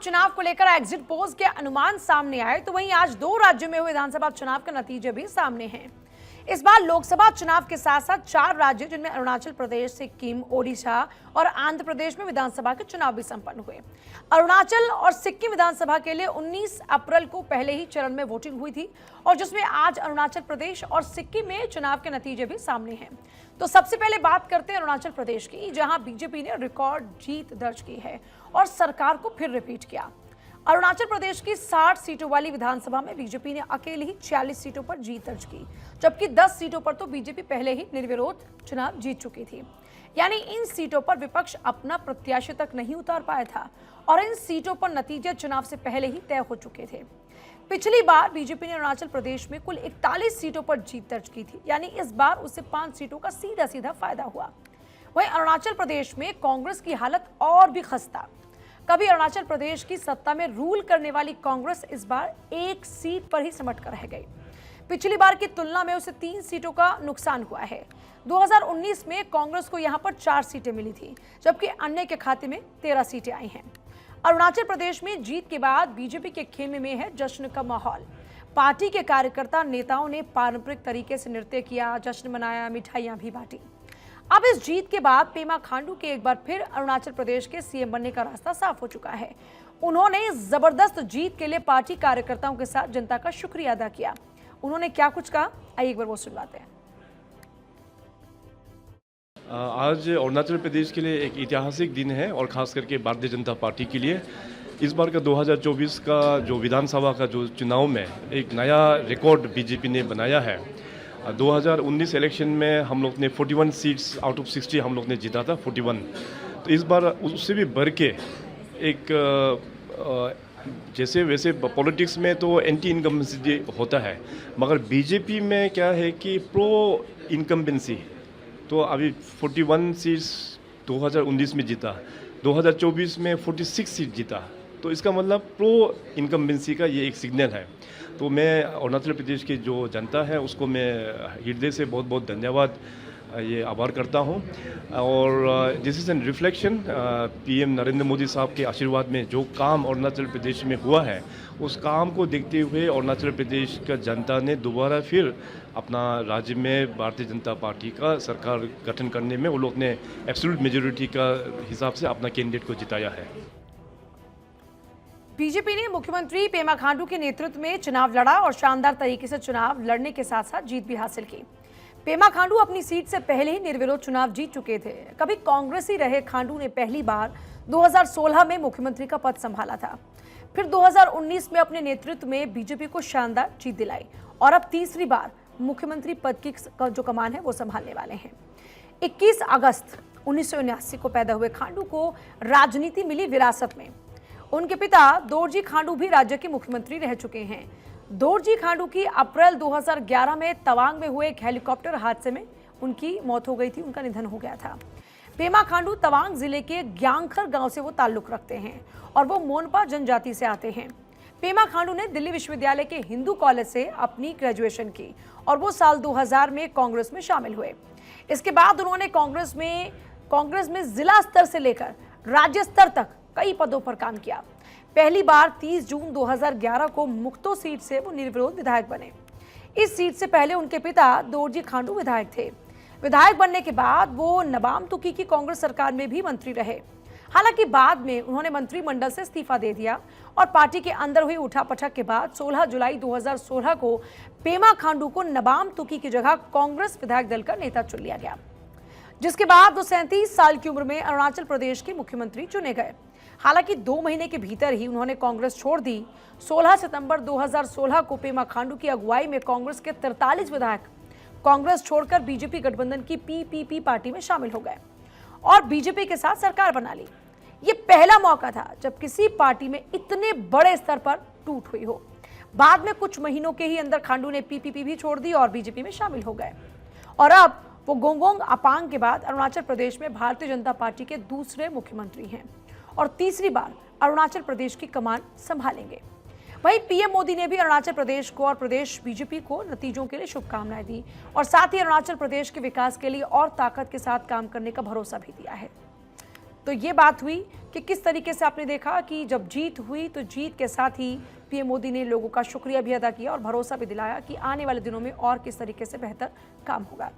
चुनाव को लेकर एग्जिट पोल्स के अनुमान सामने आए, तो वहीं आज 2 राज्यों में हुए विधानसभा चुनाव के नतीजे भी सामने हैं। इस बार लोकसभा चुनाव के साथ साथ 4 राज्य जिनमें अरुणाचल प्रदेश, सिक्किम, ओडिशा और आंध्र प्रदेश में विधानसभा के चुनाव भी संपन्न हुए। अरुणाचल और सिक्किम विधानसभा के लिए 19 अप्रैल को पहले ही चरण में वोटिंग हुई थी और जिसमें आज अरुणाचल प्रदेश और सिक्किम में चुनाव के नतीजे भी सामने हैं। तो सबसे पहले बात करते हैं अरुणाचल प्रदेश की, जहां बीजेपी ने रिकॉर्ड जीत दर्ज की है और सरकार को फिर रिपीट किया। अरुणाचल प्रदेश की 60 सीटों वाली विधानसभा में बीजेपी ने अकेले ही 46 सीटों पर जीत दर्ज की, जबकि 10 सीटों पर तो बीजेपी पहले ही निर्विरोध चुनाव जीत चुकी थी। यानी इन सीटों पर विपक्ष अपना प्रत्याशी तक नहीं उतार पाया था और इन सीटों पर नतीजे चुनाव से पहले ही तय हो चुके थे। पिछली बार बीजेपी ने अरुणाचल प्रदेश में कुल 41 सीटों पर जीत दर्ज की थी, यानी इस बार उसे 5 सीटों का सीधा सीधा फायदा हुआ। वहीं अरुणाचल प्रदेश में कांग्रेस की हालत और भी खस्ता। कभी अरुणाचल प्रदेश की सत्ता में रूल करने वाली कांग्रेस इस बार 1 सीट पर ही सिमट कर रह गई। पिछली बार की तुलना में उसे 3 सीटों का नुकसान हुआ है। 2019 में कांग्रेस को यहां पर 4 सीटें मिली थी, जबकि अन्य के खाते में 13 सीटें आई हैं। अरुणाचल प्रदेश में जीत के बाद बीजेपी के खेमे में है जश्न का माहौल। पार्टी के कार्यकर्ता नेताओं ने पारंपरिक तरीके से नृत्य किया, जश्न मनाया, मिठाइयां भी बांटी। अब इस जीत के बाद पेमा खांडू के एक बार फिर अरुणाचल प्रदेश के सीएम बनने का रास्ता साफ हो चुका है। उन्होंने इस जबरदस्त जीत के लिए पार्टी कार्यकर्ताओं के साथ जनता का शुक्रिया अदा किया। उन्होंने क्या कुछ कहा, आइए एक बार वो सुनवाते हैं। आज अरुणाचल प्रदेश के लिए एक ऐतिहासिक दिन है और खास करके भारतीय जनता पार्टी के लिए इस बार का 2024 का जो विधानसभा का जो चुनाव में एक नया रिकॉर्ड बीजेपी ने बनाया है। 2019 इलेक्शन में हम लोग ने 41 सीट्स आउट ऑफ 60 हम लोग ने जीता था, 41। तो इस बार उससे भी बढ़ के एक जैसे वैसे पॉलिटिक्स में तो एंटी इनकम्बेंसी होता है, मगर बीजेपी में क्या है कि प्रो इनकम्बेंसी। तो अभी 41 सीट्स 2019 में जीता, 2024 में 46 सीट जीता, तो इसका मतलब प्रो इनकम्बेंसी का ये एक सिग्नल है। तो मैं अरुणाचल प्रदेश की जो जनता है उसको मैं हृदय से बहुत बहुत धन्यवाद ये आभार करता हूँ। और this is an reflection PM Narendra Modi साहब के आशीर्वाद में जो काम अरुणाचल प्रदेश में हुआ है, उस काम को देखते हुए अरुणाचल प्रदेश का जनता ने दोबारा फिर अपना राज्य में भारतीय जनता पार्टी का सरकार गठन करने में वो लोग ने एब्सोल्यूट मेजॉरिटी का हिसाब से अपना कैंडिडेट को जिताया है। बीजेपी ने मुख्यमंत्री पेमा खांडू के नेतृत्व में चुनाव लड़ा और शानदार तरीके से चुनाव लड़ने के साथ साथ जीत भी हासिल की। पेमा खांडू अपनी सीट से पहले ही निर्विरोध चुनाव जीत चुके थे। कभी कांग्रेसी रहे खांडू ने पहली बार 2016 में मुख्यमंत्री का पद संभाला था, फिर 2019 में अपने नेतृत्व में बीजेपी को शानदार जीत दिलाई और अब तीसरी बार मुख्यमंत्री पद की जो कमान है वो संभालने वाले हैं। 21 अगस्त 1979 को पैदा हुए खांडू को राजनीति मिली विरासत में। उनके पिता दोरजी खांडू भी राज्य के मुख्यमंत्री रह चुके हैं। दोरजी खांडू की अप्रैल 2011 में तवांग में हुए एक हेलीकॉप्टर हादसे में उनकी मौत हो गई थी, उनका निधन हो गया था। पेमा खांडू तवांग जिले के ग्यांखर गांव से वो ताल्लुक रखते हैं और वो मोनपा जनजाति से आते हैं। पेमा खांडू ने दिल्ली विश्वविद्यालय के हिंदू कॉलेज से अपनी ग्रेजुएशन की और वो साल 2000 में कांग्रेस में शामिल हुए। इसके बाद उन्होंने कांग्रेस में जिला स्तर से लेकर राज्य स्तर तक कई पदों पर काम किया। पहली बार 30 जून 2011 को मुक्तो सीट से वो निर्विरोध विधायक बने। इस सीट से पहले उनके पिता दोरजी खांडू विधायक थे। विधायक बनने के बाद वो नबाम तुकी की कांग्रेस सरकार में भी मंत्री रहे। हालांकि बाद में उन्होंने मंत्रिमंडल से इस्तीफा दे दिया और पार्टी के अंदर हुई उठापटक के बाद 16 जुलाई 2016 को पेमा खांडू को नबाम तुकी की जगह कांग्रेस विधायक दल का नेता चुन लिया गया, जिसके बाद वो 37 साल की उम्र में अरुणाचल प्रदेश के मुख्यमंत्री चुने गए। हालांकि 2 महीने के भीतर ही उन्होंने कांग्रेस छोड़ दी। 16 सितंबर 2016 को पेमा खांडू की अगुवाई में कांग्रेस के 43 विधायक कांग्रेस छोड़कर बीजेपी गठबंधन की पीपीपी पार्टी में शामिल हो गए और बीजेपी के साथ सरकार बना ली। ये पहला मौका था जब किसी पार्टी में इतने बड़े स्तर पर टूट हुई हो। बाद में कुछ महीनों के ही अंदर खांडू ने पीपीपी भी छोड़ दी और बीजेपी में शामिल हो गए और अब वो गोंगोंग अपांग के बाद अरुणाचल प्रदेश में भारतीय जनता पार्टी के दूसरे मुख्यमंत्री हैं और तीसरी बार अरुणाचल प्रदेश की कमान संभालेंगे। वहीं पीएम मोदी ने भी अरुणाचल प्रदेश को और प्रदेश बीजेपी को नतीजों के लिए शुभकामनाएं दी और साथ ही अरुणाचल प्रदेश के विकास के लिए और ताकत के साथ काम करने का भरोसा भी दिया है। तो ये बात हुई कि किस तरीके से आपने देखा कि जब जीत हुई तो जीत के साथ ही पीएम मोदी ने लोगों का शुक्रिया भी अदा किया और भरोसा भी दिलाया कि आने वाले दिनों में और किस तरीके से बेहतर काम होगा।